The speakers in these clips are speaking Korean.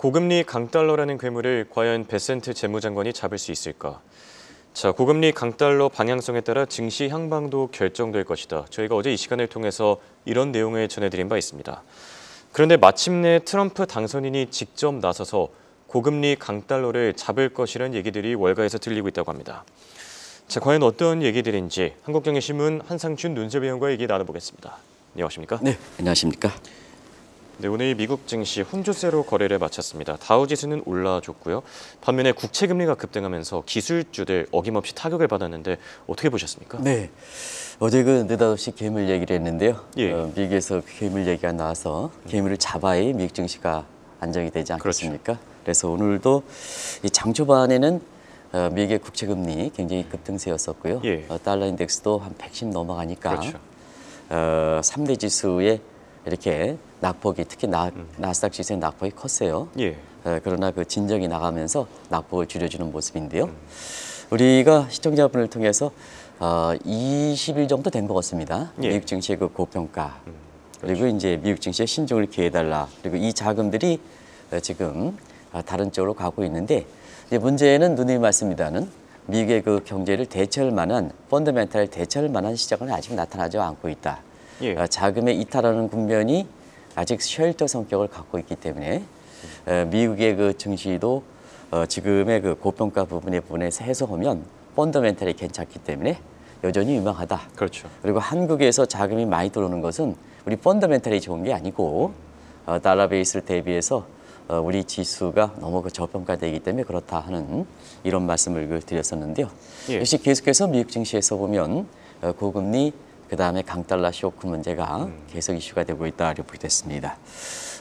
고금리 강달러라는 괴물을 과연 베센트 재무장관이 잡을 수 있을까? 자, 고금리 강달러 방향성에 따라 증시 향방도 결정될 것이다. 저희가 어제 이 시간을 통해서 이런 내용을 전해드린 바 있습니다. 그런데 마침내 트럼프 당선인이 직접 나서서 고금리 강달러를 잡을 것이라는 얘기들이 월가에서 들리고 있다고 합니다. 자, 과연 어떤 얘기들인지 한국경제신문 한상준 눈설위원과 얘기 나눠보겠습니다. 안녕하십니까? 네, 안녕하십니까? 네, 오늘 미국 증시 혼조세로 거래를 마쳤습니다. 다우지수는 올라줬고요. 반면에 국채금리가 급등하면서 기술주들 어김없이 타격을 받았는데 어떻게 보셨습니까? 네, 어제 느닷없이 괴물 얘기를 했는데요. 예. 미국에서 괴물 얘기가 나와서 괴물을 잡아야 미국 증시가 안정이 되지 않겠습니까? 그렇죠. 그래서 오늘도 이 장 초반에는 미국의 국채금리 굉장히 급등세였었고요. 예. 달러 인덱스도 한 110 넘어가니까 그렇죠. 3대 지수에 이렇게 낙폭이 특히 나스닥 지수의 낙폭이 컸어요. 예. 그러나 그 진정이 나가면서 낙폭을 줄여주는 모습인데요. 우리가 시청자분을 통해서 20일 정도 된 것 같습니다. 예. 미국 증시의 그 고평가 그리고 이제 미국 증시의 신중을 기해달라. 그리고 이 자금들이 지금 다른 쪽으로 가고 있는데 이제 문제는 누누이 말씀입니다는 미국의 그 경제를 대처할 만한 펀더멘탈 대처할 만한 시장은 아직 나타나지 않고 있다. 예. 자금의 이탈하는 국면이 아직 쉘터 성격을 갖고 있기 때문에 미국의 그 증시도 지금의 그 고평가 부분에서 해석하면 펀더멘탈이 괜찮기 때문에 여전히 유망하다. 그렇죠. 그리고 한국에서 자금이 많이 들어오는 것은 우리 펀더멘탈이 좋은 게 아니고 달러 베이스를 대비해서 우리 지수가 너무 그 저평가되기 때문에 그렇다 하는 이런 말씀을 드렸었는데요. 예. 역시 계속해서 미국 증시에서 보면 고금리 그다음에 강달러 쇼크 문제가 계속 이슈가 되고 있다 이렇게 보게 됐습니다.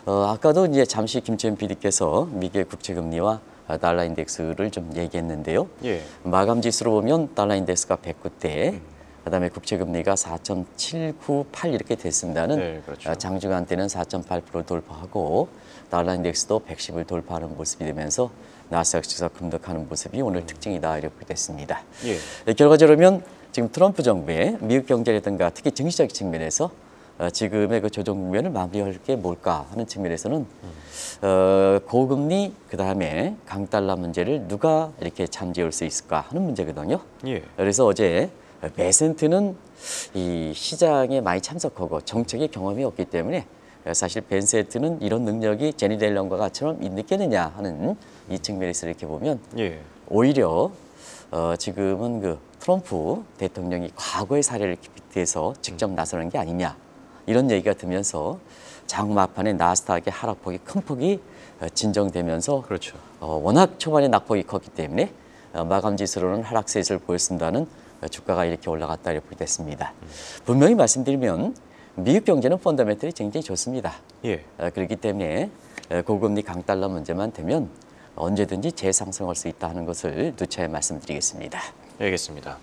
아까도 이제 잠시 김채연 PD께서 미국의 국채금리와 달러 인덱스를 좀 얘기했는데요. 예. 마감 지수로 보면 달러 인덱스가 109대, 그다음에 국채금리가 4.798 이렇게 됐습니다는 네, 그렇죠. 장중한 때는 4.8% 돌파하고 달러 인덱스도 110을 돌파하는 모습이 되면서 나스닥 지수가 급등하는 모습이 오늘 특징이다 이렇게 됐습니다. 예. 결과적으로 보면 지금 트럼프 정부의 미국 경제라든가 특히 증시적 측면에서 지금의 그 조정 국면을 마무리할 게 뭘까 하는 측면에서는 고금리 그다음에 강달러 문제를 누가 이렇게 잠재울 수 있을까 하는 문제거든요. 예. 그래서 어제 베센트는 이 시장에 많이 참석하고 정책의 경험이 없기 때문에 사실 베센트는 이런 능력이 제니 델런과 같이처럼 있겠느냐 하는 이 측면에서 이렇게 보면 예. 오히려 지금은 그 트럼프 대통령이 과거의 사례를 빗대서 직접 나서는 게 아니냐 이런 얘기가 들면서 장마판에 나스닥의 하락폭이 큰 폭이 진정되면서 그렇죠. 워낙 초반에 낙폭이 컸기 때문에 마감 지수로는 하락세를 보였습니다는 주가가 이렇게 올라갔다 이렇게 됐습니다. 분명히 말씀드리면 미국 경제는 펀더멘털이 굉장히 좋습니다. 예. 그렇기 때문에 고금리 강달러 문제만 되면 언제든지 재상승할 수 있다는 것을 누차에 말씀드리겠습니다. 알겠습니다.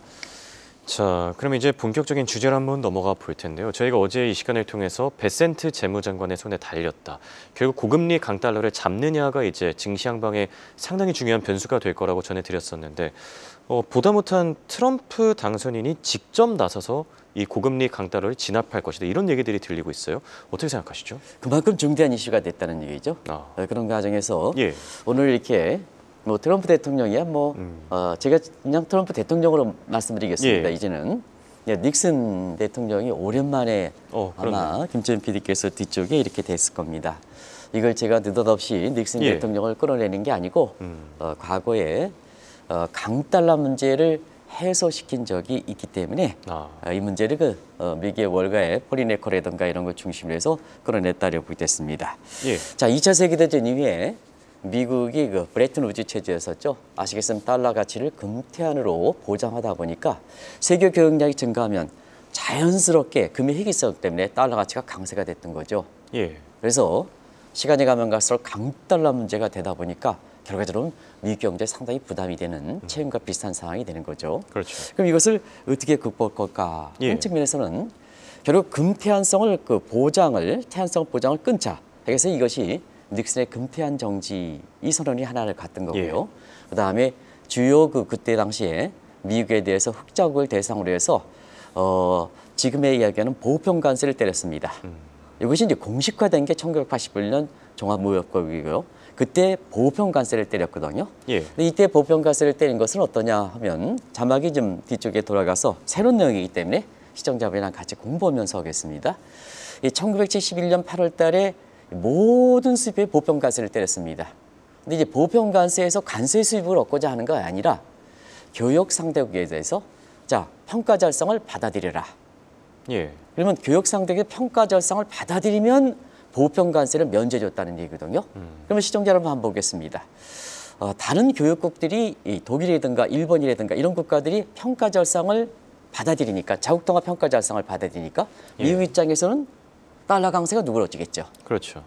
자, 그럼 이제 본격적인 주제로 한번 넘어가 볼 텐데요. 저희가 어제 이 시간을 통해서 베센트 재무장관의 손에 달렸다. 결국 고금리 강달러를 잡느냐가 이제 증시 향방에 상당히 중요한 변수가 될 거라고 전해드렸었는데 보다 못한 트럼프 당선인이 직접 나서서 이 고금리 강달러를 진압할 것이다. 이런 얘기들이 들리고 있어요. 어떻게 생각하시죠? 그만큼 중대한 이슈가 됐다는 얘기죠. 그런 과정에서 예. 오늘 이렇게 뭐 트럼프 대통령이야 제가 그냥 트럼프 대통령으로 말씀드리겠습니다. 예. 이제는 닉슨 대통령이 오랜만에 아마 김재현 PD께서 뒤쪽에 이렇게 됐을 겁니다. 이걸 제가 느닷없이 닉슨 예. 대통령을 끌어내는 게 아니고 과거에 강달러 문제를 해소시킨 적이 있기 때문에 이 문제를 미국의 월가의 포리네커라든가 이런 걸 중심으로 해서 끌어냈다고 보게 됐습니다. 예. 자, 2차 세계대전 이후에 미국이 그 브레튼 우즈 체제였었죠. 아시겠지만 달러 가치를 금태환으로 보장하다 보니까 세계 교역량이 증가하면 자연스럽게 금의 희귀성 때문에 달러 가치가 강세가 됐던 거죠. 예. 그래서 시간이 가면 갈수록 강달러 문제가 되다 보니까 결과적으로 미국 경제에 상당히 부담이 되는 채용과 비슷한 상황이 되는 거죠. 그렇죠. 그럼 이것을 어떻게 극복할 걸까 하는 예. 측면에서는 결국 금태환성을 태환성 보장을 끊자. 그래서 이것이 닉슨의 금태환 정지 이 선언이 하나를 갖던 거고요. 예. 그다음에 주요 그때 당시에 미국에 대해서 흑자국을 대상으로 해서 지금의 이야기하는 보호평관세를 때렸습니다. 이것이 이제 공식화된 게 1981년 종합무역법이고요. 그때 보편관세를 때렸거든요. 예. 근데 이때 보편관세를 때린 것은 어떠냐 하면 자막이 좀 뒤쪽에 돌아가서 새로운 내용이기 때문에 시청자분이랑 같이 공부하면서 하겠습니다. 1971년 8월 달에 모든 수입에 보편관세를 때렸습니다. 근데 이제 보편관세에서 관세 수입을 얻고자 하는 거 아니라 교역 상대국에 대해서 자, 평가 절상을 받아들여라. 예. 그러면 교역 상대국의 평가 절상을 받아들이면 보편관세를 면제해줬다는 얘기거든요. 그러면 시청자 여러분 한번 보겠습니다. 다른 교역국들이 독일이라든가 일본이라든가 이런 국가들이 평가 절상을 받아들이니까 자국통화 평가 절상을 받아들이니까 미국 입장에서는 달러 강세가 누그러지겠죠. 그렇죠.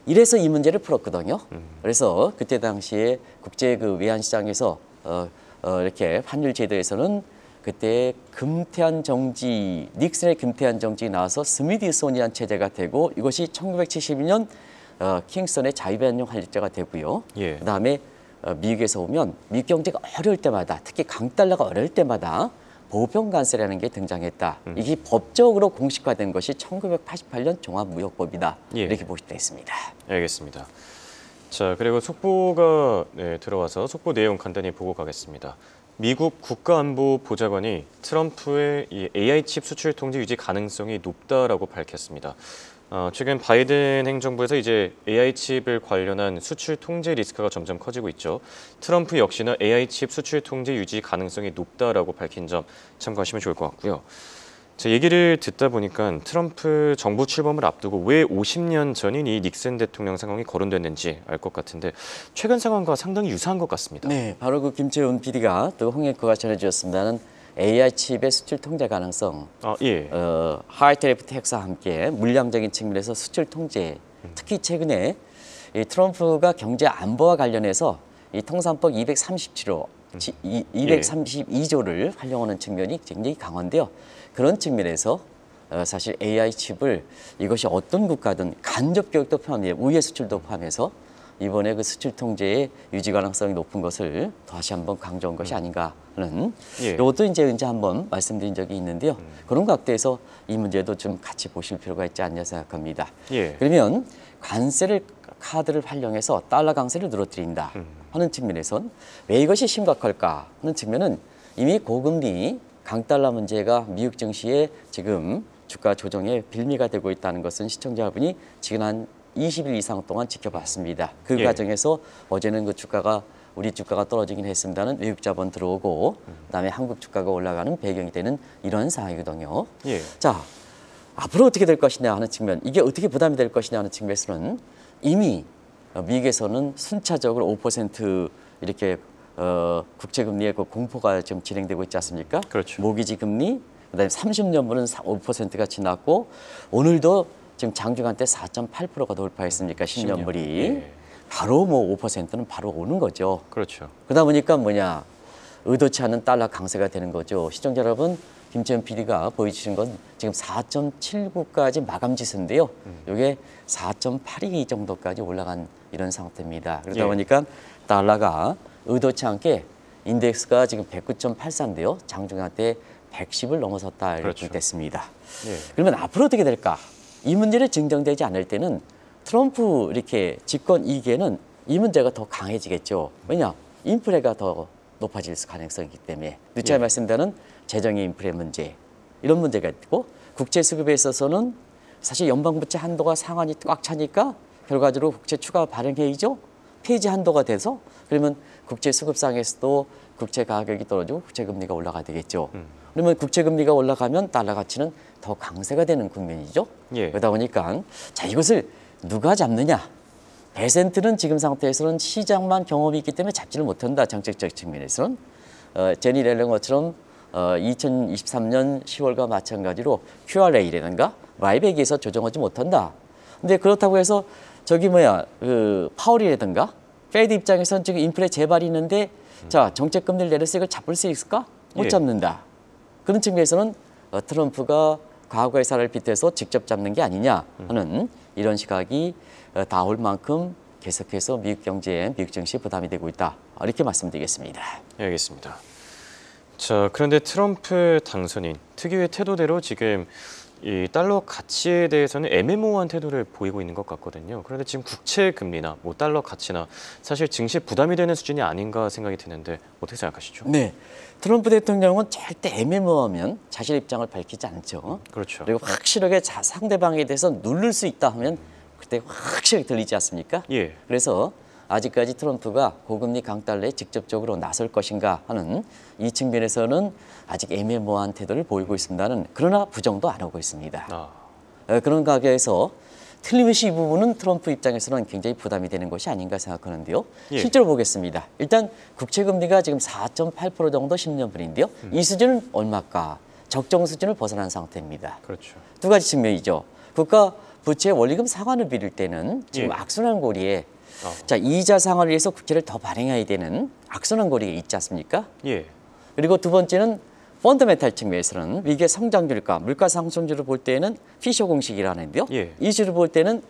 이래서 이 문제를 풀었거든요. 그래서 그때 당시에 국제 그 외환 시장에서 이렇게 환율 제도에서는 그때 금태한 정지, 닉슨의 금태한 정지 나와서 스미디소니안 체제가 되고 이것이 1972년 킹슨의 자유변경 환율제가 되고요. 예. 그다음에 미국에서 오면 미국 경제가 어려울 때마다 특히 강달러가 어려울 때마다 보편관세라는 게 등장했다. 이게 법적으로 공식화된 것이 1988년 종합무역법이다. 예. 이렇게 보시면 되겠습니다. 알겠습니다. 자, 그리고 속보가 들어와서 속보 내용 간단히 보고 가겠습니다. 미국 국가안보보좌관이 트럼프의 이 AI 칩 수출 통제 유지 가능성이 높다라고 밝혔습니다. 최근 바이든 행정부에서 이제 AI 칩을 관련한 수출 통제 리스크가 점점 커지고 있죠. 트럼프 역시나 AI 칩 수출 통제 유지 가능성이 높다라고 밝힌 점 참고하시면 좋을 것 같고요. 제 얘기를 듣다 보니까 트럼프 정부 출범을 앞두고 왜 50년 전인 이 닉슨 대통령 상황이 거론됐는지 알 것 같은데 최근 상황과 상당히 유사한 것 같습니다. 네, 바로 그 김채훈 PD가 또 홍익구가 전해주셨습니다는 AI 칩의 수출 통제 가능성, 예. 하이테리프 텍스와 함께 물량적인 측면에서 수출 통제, 특히 최근에 이 트럼프가 경제 안보와 관련해서 이 통상법 237호, 232조를 활용하는 측면이 굉장히 강한데요. 그런 측면에서 사실 AI 칩을 이것이 어떤 국가든 간접 교육도 포함해 우회 수출도 포함해서 이번에 그 수출 통제의 유지 가능성이 높은 것을 다시 한번 강조한 것이 아닌가 하는 이것도 이제 한번 말씀드린 적이 있는데요. 그런 각도에서 이 문제도 좀 같이 보실 필요가 있지 않냐 생각합니다. 예. 그러면 카드를 활용해서 달러 강세를 늘어뜨린다 하는 측면에선 왜 이것이 심각할까 하는 측면은 이미 고금리 강달러 문제가 미국 증시에 지금 주가 조정에 빌미가 되고 있다는 것은 시청자분이 지금 한 20일 이상 동안 지켜봤습니다. 그 과정에서 어제는 그 우리 주가가 떨어지긴 했습니다는 외국 자본 들어오고 그다음에 한국 주가가 올라가는 배경이 되는 이런 상황이거든요. 예. 자, 앞으로 어떻게 될 것이냐 하는 측면, 이게 어떻게 부담이 될 것이냐 하는 측면에서는 이미 미국에서는 순차적으로 5% 이렇게 국채금리의 그 공포가 좀 진행되고 있지 않습니까? 그렇죠. 모기지 금리, 그다음에 30년물은 5%가 지났고 오늘도 지금 장중한 때 4.8%가 돌파했으니까 10년물이 예. 바로 뭐 5%는 바로 오는 거죠. 그렇죠. 그러다 보니까 의도치 않은 달러 강세가 되는 거죠. 시청자 여러분, 김채연 PD가 보여주신 건 지금 4.79까지 마감 지수인데요. 이게 4.82 정도까지 올라간 이런 상태입니다. 그러다 보니까 달러가 의도치 않게 인덱스가 지금 109.84인데요. 장중한 때 110을 넘어섰다 이렇게 됐습니다. 그러면 앞으로 어떻게 될까? 이 문제를 증정되지 않을 때는 트럼프 이렇게 집권 2기에는 이 문제가 더 강해지겠죠. 왜냐? 인플레가 더 높아질 가능성이 있기 때문에. 누차 말씀드리는 재정의 인플레 문제, 이런 문제가 있고 국채 수급에 있어서는 사실 연방부채 한도가 상한이 꽉 차니까 결과적으로 국채 추가 발행회의죠. 폐지 한도가 돼서 그러면 국채 수급상에서도 국채 가격이 떨어지고 국채 금리가 올라가야 되겠죠. 그러면 국채 금리가 올라가면 달러 가치는 더 강세가 되는 국면이죠. 그러다 보니까 자, 이것을 누가 잡느냐? 베센트는 지금 상태에서는 시장만 경험이 있기 때문에 잡지를 못한다. 정책적 측면에서는 제니 렐런 것처럼 2023년 10월과 마찬가지로 QRA라든가 라이백에서 조정하지 못한다. 근데 그렇다고 해서 파월이라든가 페드 입장에서는 지금 인플레 재발이 있는데 자, 정책 금리를 내려서 이걸 잡을 수 있을까? 못 잡는다. 그런 측면에서는 트럼프가 과거의 사례를 빗대서 직접 잡는 게 아니냐 하는 이런 시각이 나올 만큼 계속해서 미국 경제에 미국 증시에 부담이 되고 있다. 이렇게 말씀드리겠습니다. 알겠습니다. 자, 그런데 트럼프 당선인 특유의 태도대로 지금 이 달러 가치에 대해서는 애매모호한 태도를 보이고 있는 것 같거든요. 그런데 지금 국채 금리나 뭐 달러 가치나 사실 증시 부담이 되는 수준이 아닌가 생각이 드는데 어떻게 생각하시죠? 네. 트럼프 대통령은 절대 애매모호하면 자신의 입장을 밝히지 않죠. 그렇죠. 그리고 확실하게 상대방에 대해서 누를 수 있다 하면 그때 확실하게 들리지 않습니까? 예. 그래서 아직까지 트럼프가 고금리 강달러에 직접적으로 나설 것인가 하는 이 측면에서는 아직 애매모호한 태도를 보이고 있습니다는 그러나 부정도 안 하고 있습니다. 그런 가격에서 틀림없이 이 부분은 트럼프 입장에서는 굉장히 부담이 되는 것이 아닌가 생각하는데요. 예. 실제로 보겠습니다. 일단 국채금리가 지금 4.8% 정도 10년분인데요. 이 수준은 얼마까? 적정 수준을 벗어난 상태입니다. 그렇죠. 두 가지 측면이죠. 국가 부채 원리금 상환을 빌릴 때는 지금 예. 악순환 고리에 자 이자 상환을 위해서 국채를 더 발행해야 되는 악순환 고리가 있지 않습니까? 예. 그리고 두 번째는 펀더멘탈 측면에서는 미국의 성장률과 물가 상승률을 볼 때는 피셔 공식이라는데요. 예. 이 수를 볼 때는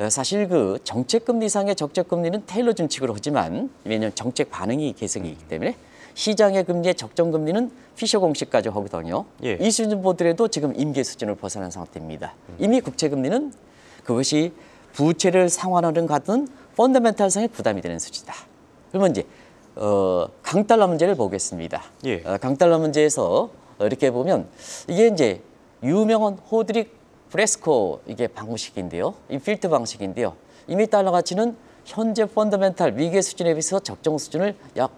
사실 그 정책 금리상의 적정 금리는 테일러 준칙으로 하지만 왜냐하면 정책 반응이 계승이 있기 때문에 시장의 금리의 적정 금리는 피셔 공식까지 하거든요. 예. 이 수준 보더라도 지금 임계 수준을 벗어난 상태입니다. 이미 국채 금리는 그것이 부채를 상환하는 같은 펀더멘탈상의 부담이 되는 수치다. 그러면 이제 강달러 문제를 보겠습니다. 예. 강달러 문제에서 이렇게 보면 이게 이제 유명한 호드릭 프레스코 이게 방식인데요. 이 필드 방식인데요. 이미 달러 가치는 현재 펀더멘탈 미국의 수준에 비해서 적정 수준을 약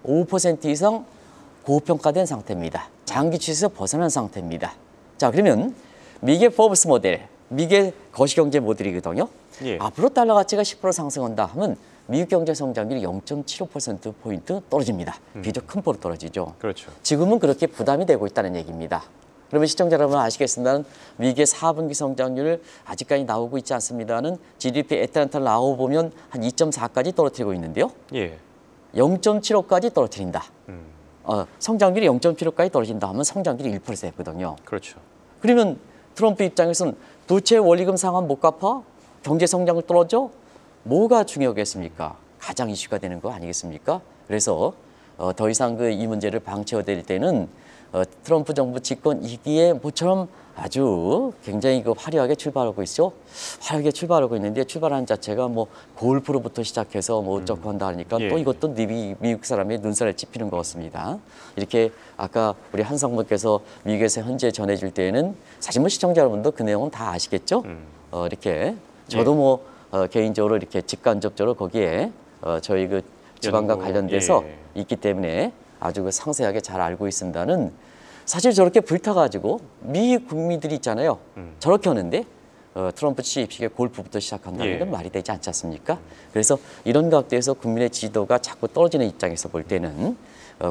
5% 이상 고평가된 상태입니다. 장기 추세에서 벗어난 상태입니다. 자, 그러면 미국의 포브스 모델, 미국의 거시경제 모델이거든요. 예. 앞으로 달러 가치가 10% 상승한다 하면 미국 경제 성장률이 0.75%포인트 떨어집니다. 비교적 큰 폭으로 떨어지죠. 그렇죠. 지금은 그렇게 부담이 되고 있다는 얘기입니다. 그러면 시청자 여러분 아시겠습니다만 미국의 4분기 성장률 아직까지 나오고 있지 않습니다는 GDP 애틀란타를 나와보면 한 2.4까지 떨어뜨리고 있는데요. 예. 0.75까지 떨어뜨린다. 성장률이 0.75까지 떨어진다 하면 성장률이 1% 되거든요. 그렇죠. 그러면 트럼프 입장에서는 부채 원리금 상환 못 갚아? 경제 성장을 떨어져? 뭐가 중요하겠습니까? 가장 이슈가 되는 거 아니겠습니까? 그래서 더 이상 이 문제를 방치해야 때는 트럼프 정부 집권 2기에 모처럼 아주 굉장히 화려하게 출발하고 있죠. 화려하게 출발하고 있는데 출발하는 자체가 뭐 골프로부터 시작해서 뭐 어쩌고 한다 하니까 예. 또 이것도 미국 사람의 눈살에 찝히는 것 같습니다. 이렇게 아까 우리 한성분께서 미국에서 현재 전해줄 때에는 사실 뭐 시청자 여러분도 그 내용은 다 아시겠죠? 이렇게 저도 뭐 개인적으로 이렇게 직간접적으로 거기에 저희 그 지방과 연구, 관련돼서 예. 있기 때문에 아주 상세하게 잘 알고 있습니다는 사실 저렇게 불타가지고 미국 국민들이 있잖아요. 저렇게 하는데 트럼프 취임식에 골프부터 시작한다는 건 예. 말이 되지 않지 않습니까? 그래서 이런 각도에서 국민의 지지도가 자꾸 떨어지는 입장에서 볼 때는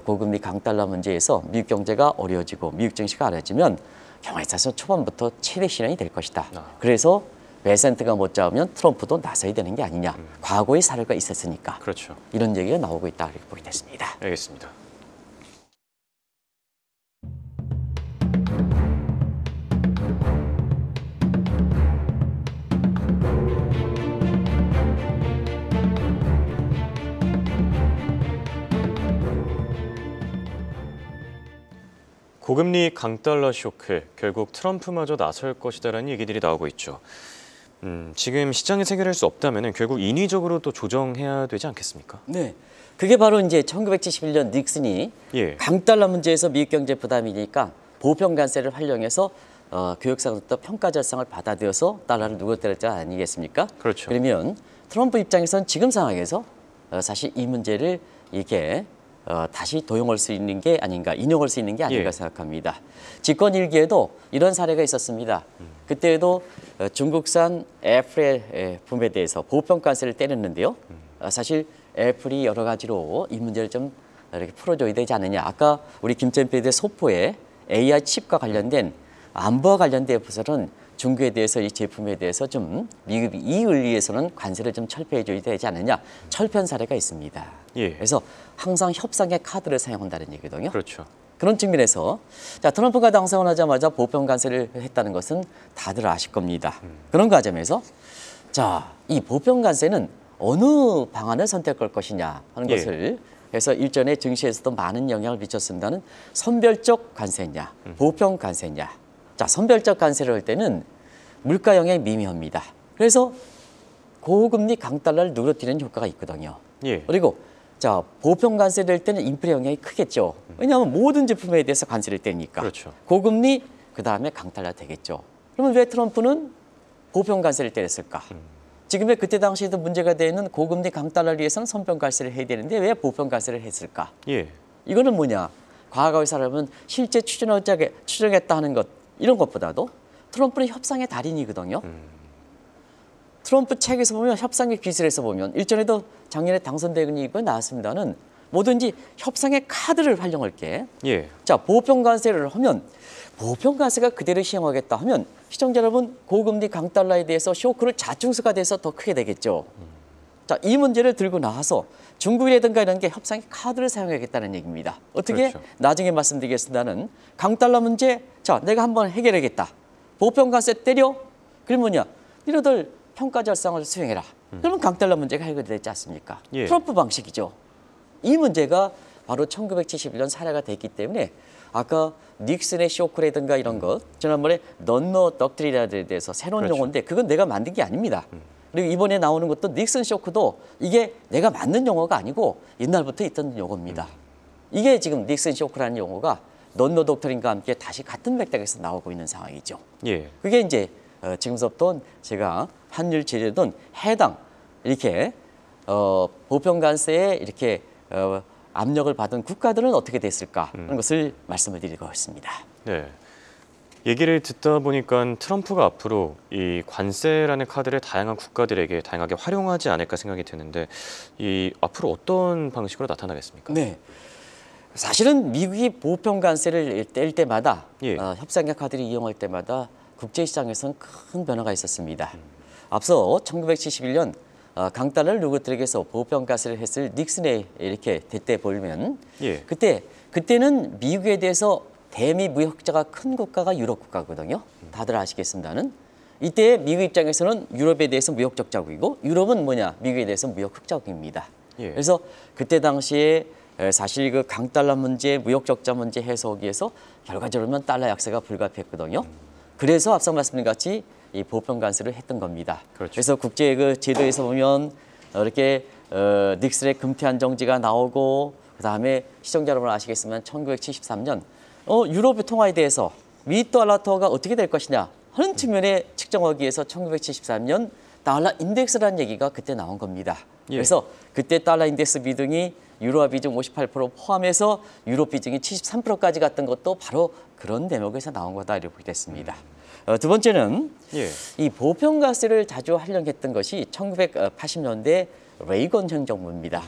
고금리 강달러 문제에서 미국 경제가 어려워지고 미국 증시가 어려워지면 경우에 따라서 초반부터 최대 시련이 될 것이다. 그래서 베센트가 못 잡으면 트럼프도 나서야 되는 게 아니냐. 과거의 사례가 있었으니까. 그렇죠. 이런 얘기가 나오고 있다 이렇게 보게 됐습니다. 알겠습니다. 고금리 강달러 쇼크, 결국 트럼프마저 나설 것이다라는 얘기들이 나오고 있죠. 지금 시장에서 해결할 수 없다면 결국 인위적으로 또 조정해야 되지 않겠습니까? 네. 그게 바로 이제 1971년 닉슨이 예. 강달러 문제에서 미국 경제 부담이니까 보편 관세를 활용해서 교역상부터 평가 절상을 받아들여서 달러를 누그러뜨렸지 아니겠습니까? 그렇죠. 그러면 트럼프 입장에서는 지금 상황에서 사실 이 문제를 이게 다시 도용할 수 있는 게 아닌가, 인용할 수 있는 게 아닌가 예. 생각합니다. 집권 일기에도 이런 사례가 있었습니다. 그때에도 중국산 애플의 품에 대해서 보편관세를 때렸는데요. 사실 애플이 여러 가지로 이 문제를 좀 이렇게 풀어줘야 되지 않느냐. 아까 우리 김천PD의 소포에 AI 칩과 관련된 안보와 관련돼서는 중국에 대해서 이 제품에 대해서 좀 미국이 이익을 위해서는 관세를 좀 철폐해줘야 되지 않느냐. 철폐한 사례가 있습니다. 예. 그래서 항상 협상의 카드를 사용한다는 얘기거든요. 그렇죠. 그런 측면에서 자 트럼프가 당선하자마자 보편 관세를 했다는 것은 다들 아실 겁니다. 그런 과정에서 자 이 보편 관세는 어느 방안을 선택할 것이냐 하는 예. 것을 그래서 일전에 증시에서도 많은 영향을 미쳤습니다는 선별적 관세냐, 보편 관세냐. 자, 선별적 관세를 할 때는 물가 영향이 미미합니다. 그래서 고금리 강달러를 누그러뜨리는 효과가 있거든요. 예. 그리고 자, 보편 관세를 할 때는 인플레 영향이 크겠죠. 왜냐하면 모든 제품에 대해서 관세를 떼니까. 그렇죠. 고금리 그다음에 강달러 되겠죠. 그러면 왜 트럼프는 보편 관세를 때렸을까? 지금의 그때 당시에도 문제가 되는 고금리 강달러를 위해서는 선별 관세를 해야 되는데 왜 보편 관세를 했을까? 예. 이거는 뭐냐? 과거의 사람은 실제 추정했다 하는 것 이런 것보다도 트럼프는 협상의 달인이거든요. 트럼프 책에서 보면 협상의 기술에서 보면 일전에도 작년에 당선된 이거 나왔습니다는 뭐든지 협상의 카드를 활용할 게 예. 자, 보편 관세를 하면 보편 관세가 그대로 시행하겠다 하면 시청자 여러분 고금리 강달러에 대해서 쇼크를 자충수가 돼서 더 크게 되겠죠. 자, 이 문제를 들고 나와서 중국이라든가 이런 게 협상의 카드를 사용하겠다는 얘기입니다. 어떻게? 그렇죠. 나중에 말씀드리겠습니다는 강달러 문제 자, 내가 한번 해결하겠다. 보편 관세 때려? 그러면 뭐냐? 니네들 평가 절상을 수행해라. 그러면 강달러 문제가 해결되지 않습니까? 예. 트럼프 방식이죠. 이 문제가 바로 1971년 사례가 됐기 때문에 아까 닉슨의 쇼크라든가 이런 것 지난번에 넌너 덕트리나에 대해서 새로운 그렇죠. 용어인데 그건 내가 만든 게 아닙니다. 그리고 이번에 나오는 것도 닉슨 쇼크도 이게 내가 만든 용어가 아니고 옛날부터 있던 용어입니다. 이게 지금 닉슨 쇼크라는 용어가 넌너 독트린과 함께 다시 같은 맥락에서 나오고 있는 상황이죠. 예. 그게 이제 지금부터 제가 환율 제재든 해당 이렇게 보편 관세에 이렇게 압력을 받은 국가들은 어떻게 됐을까 하는 것을 말씀을 드리고 있습니다. 네. 얘기를 듣다 보니까 트럼프가 앞으로 이 관세라는 카드를 다양한 국가들에게 다양하게 활용하지 않을까 생각이 드는데 이 앞으로 어떤 방식으로 나타나겠습니까? 네. 사실은 미국이 보편 관세를 뗄 때마다 예. 협상의 카드를 이용할 때마다 국제시장에서는 큰 변화가 있었습니다. 앞서 1971년 강달러를 누구들에게 해서 보편 관세를 했을 닉슨에 이렇게 대때 보면 예. 그때는 미국에 대해서 대미 무역자가 큰 국가가 유럽 국가거든요. 다들 아시겠습니다는 이때 미국 입장에서는 유럽에 대해서 무역 적자국이고 유럽은 뭐냐 미국에 대해서 무역 흑자국입니다. 예. 그래서 그때 당시에 사실 그 강달러 문제, 무역 적자 문제 해소하기 위해서 결과적으로 달러 약세가 불가피했거든요. 그래서 앞서 말씀드린 같이 이 보편 관세를 했던 겁니다. 그렇죠. 그래서 국제 그 제도에서 보면 이렇게 닉슨의 금태 안정지가 나오고 그다음에 시청자 여러분 아시겠지만 1973년 유럽의 통화에 대해서 미달러가 어떻게 될 것이냐 하는 측면에 측정하기 위해서 1973년 달러 인덱스라는 얘기가 그때 나온 겁니다. 예. 그래서 그때 달러 인덱스 비중이 유로화 비중 58% 포함해서 유로 비중이 73%까지 갔던 것도 바로 그런 대목에서 나온 거다 이렇게 됐습니다. 두 번째는 예. 이 보편 관세를 자주 활용했던 것이 1980년대 레이건 행정부입니다.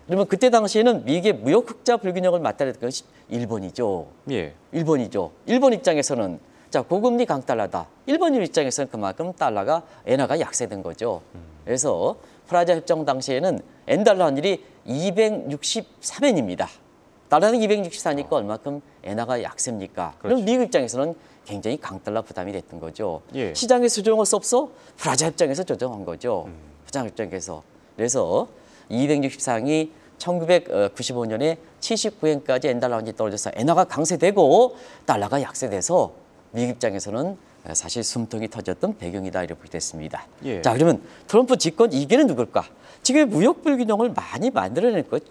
그러면 그때 당시에는 미국의 무역 흑자 불균형을 맞다랬던 것이 일본이죠. 예. 일본이죠. 일본 입장에서는 자 고금리 강달러다. 일본 입장에서는 그만큼 달러가 엔화가 약세된 거죠. 그래서 프라자 협정 당시에는 엔달러 환율이 263엔입니다. 달러는 264니까 얼마큼 엔화가 약세입니까? 그럼 그렇죠. 미국 입장에서는 굉장히 강달러 부담이 됐던 거죠. 예. 시장에서 조정할 수 없어 프라자 협정에서 조정한 거죠. 프라자 협정에서. 그래서 264이 1995년에 79엔까지 엔달러 환율이 떨어져서 엔화가 강세되고 달러가 약세돼서 미국 입장에서는 사실 숨통이 터졌던 배경이다 이렇게 됐습니다. 예. 자 그러면 트럼프 집권 2기는 누굴까? 지금 무역 불균형을 많이 만들어낼 것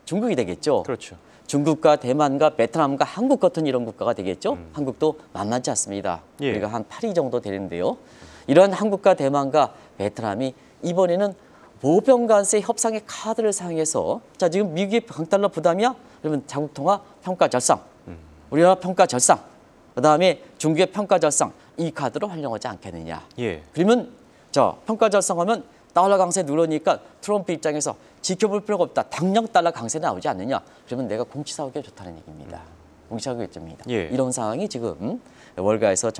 중국이 되겠죠. 그렇죠. 중국과 대만과 베트남과 한국 같은 이런 국가가 되겠죠. 한국도 만만치 않습니다. 예. 우리가 한 8위 정도 되는데요. 이러한 한국과 대만과 베트남이 이번에는 보편 관세 협상의 카드를 사용해서 자 지금 미국의 강달러 부담이야? 그러면 자국 통화 평가 절상, 우리나라 평가 절상, 그다음에 중국의 평가 절상 이 카드로 활용하지 않겠느냐. 예. 그러면 자 평가 절상하면 달러 강세 누르니까 트럼프 입장에서 지켜볼 필요가 없다. 당장 달러 강세 나오지 않느냐. 그러면 내가 공치사오기가 좋다는 얘기입니다. 공치사오기가 좋습니다. 예. 이런 상황이 지금 월가에서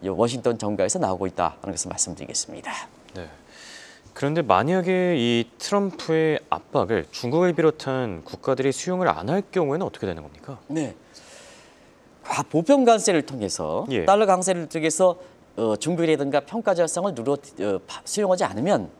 워싱턴 정가에서 나오고 있다는 것을 말씀드리겠습니다. 네. 그런데 만약에 이 트럼프의 압박을 중국을 비롯한 국가들이 수용을 안 할 경우에는 어떻게 되는 겁니까? 네. 보편 관세를 통해서 예. 달러 강세를 통해서 중국이라든가 평가 절상을 수용하지 않으면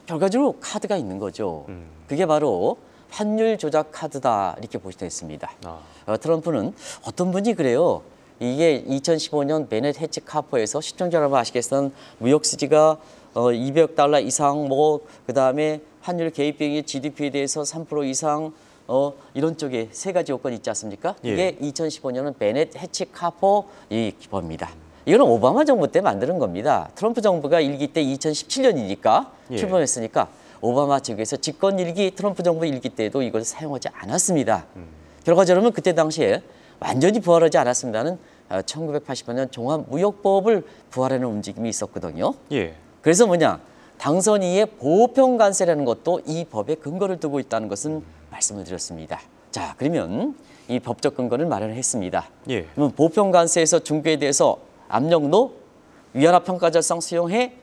결과적으로 카드가 있는 거죠. 그게 바로 환율 조작 카드다 이렇게 보시면 있습니다. 아. 트럼프는 어떤 분이 그래요. 이게 2015년 베넷 해치 카퍼에서 시청자 여러분 아시겠지만 무역 수지가 200억 달러 이상 그다음에 환율 개입 비용이 GDP에 대해서 3% 이상 이런 쪽에 세 가지 요건이 있지 않습니까? 예. 이게 2015년은 베넷 해치 카퍼 이 기법입니다. 이거는 오바마 정부 때 만드는 겁니다. 트럼프 정부가 일기 때 2017년이니까 예. 출범했으니까 오바마 측에서 집권 일기 트럼프 정부 일기 때도 이걸 사용하지 않았습니다. 결과적으로 그때 당시에 완전히 부활하지 않았습니다는 1980년 종합무역법을 부활하는 움직임이 있었거든요. 예. 그래서 뭐냐, 당선 이후에 보편관세라는 것도 이 법에 근거를 두고 있다는 것은 말씀을 드렸습니다. 자, 그러면 이 법적 근거를 마련을 했습니다. 예. 그러면 보편관세에서 중국에 대해서 압력노, 위안화 평가절상 수용해?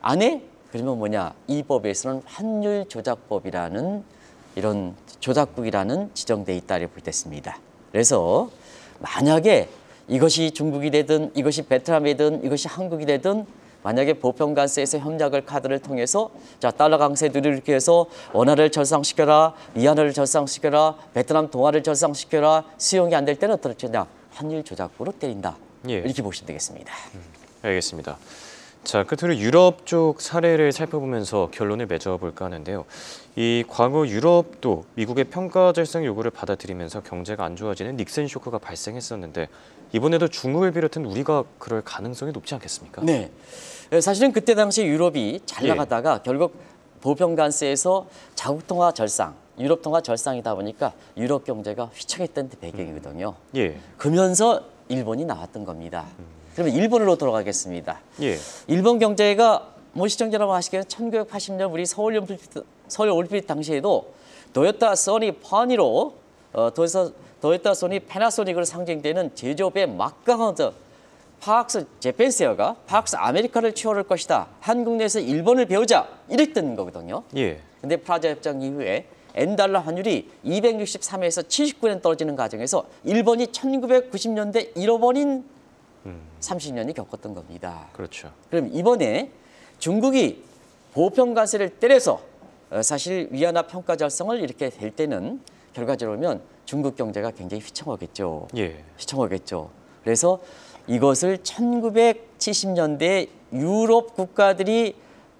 안 해? 그러면 뭐냐, 이 법에서는 환율 조작법이라는 이런 조작국이라는 지정돼 있다 이렇게 됐습니다. 그래서 만약에 이것이 중국이 되든 이것이 베트남이든 이것이 한국이 되든 만약에 보편관세에서 협력을 카드를 통해서 자 달러 강세들을 이렇게 해서 원화를 절상시켜라, 위안화를 절상시켜라, 베트남 동화를 절상시켜라, 수용이 안 될 때는 어떻게 되냐, 환율 조작국으로 때린다. 예. 이렇게 보시면 되겠습니다. 알겠습니다. 자, 끝으로 유럽 쪽 사례를 살펴보면서 결론을 맺어볼까 하는데요. 이 과거 유럽도 미국의 평가 절상 요구를 받아들이면서 경제가 안 좋아지는 닉슨 쇼크가 발생했었는데 이번에도 중국을 비롯한 우리가 그럴 가능성이 높지 않겠습니까? 네, 사실은 그때 당시 유럽이 잘 예. 나가다가 결국 보편관세에서 자국 통화 절상, 유럽 통화 절상이다 보니까 유럽 경제가 휘청했던 배경이거든요. 예. 그러면서 일본이 나왔던 겁니다. 그러면 일본으로 돌아가겠습니다. 예. 일본 경제가 뭐 시청자 여러분 아시겠지만 1980년 우리 서울 올림픽 당시에도 도요타, 소니, 파니로 도요타, 소니, 패나소닉으로 상징되는 제조업의 막강한 파악스 재팬세어가 파악스 아메리카를 취업할 것이다. 한국 내에서 일본을 배우자 이랬던 거거든요. 예. 근데 프라자 협정 이후에 엔달러 환율이 263에서 79엔 떨어지는 과정에서 일본이 1990년대 잃어버린 30년이 겪었던 겁니다. 그렇죠. 그럼 이번에 중국이 보편관세를 때려서 사실 위안화 평가 절상을 이렇게 될 때는 결과적으로 보면 중국 경제가 굉장히 휘청하겠죠. 예. 휘청하겠죠. 그래서 이것을 1970년대 유럽 국가들이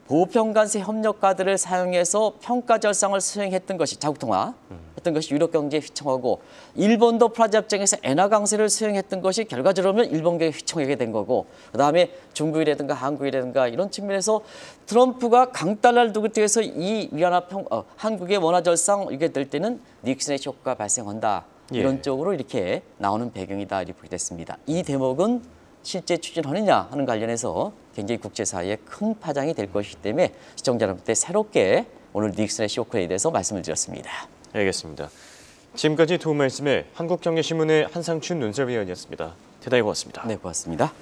보편관세 협력 카드를 사용해서 평가 절상을 수행했던 것이 자국통화 했던 것이 유럽 경제에 휘청하고 일본도 프라자 협정에서 엔화 강세를 수행했던 것이 결과적으로 보면 일본 경제에 휘청하게 된 거고 그다음에 중국이라든가 한국이라든가 이런 측면에서 트럼프가 강달러를 두기 위해서 이 위안화 한국의 원화 절상 이게 될 때는 닉슨의 쇼크가 발생한다. 예. 이런 쪽으로 이렇게 나오는 배경이다 이렇게 됐습니다. 이 대목은 실제 추진하느냐 하는 관련해서 굉장히 국제사회에 큰 파장이 될 것이기 때문에 시청자 여러분께 새롭게 오늘 닉슨의 쇼크에 대해서 말씀을 드렸습니다. 알겠습니다. 지금까지 도움 말씀에 한국경제신문의 한상춘 논설위원이었습니다. 대단히 고맙습니다. 네, 고맙습니다.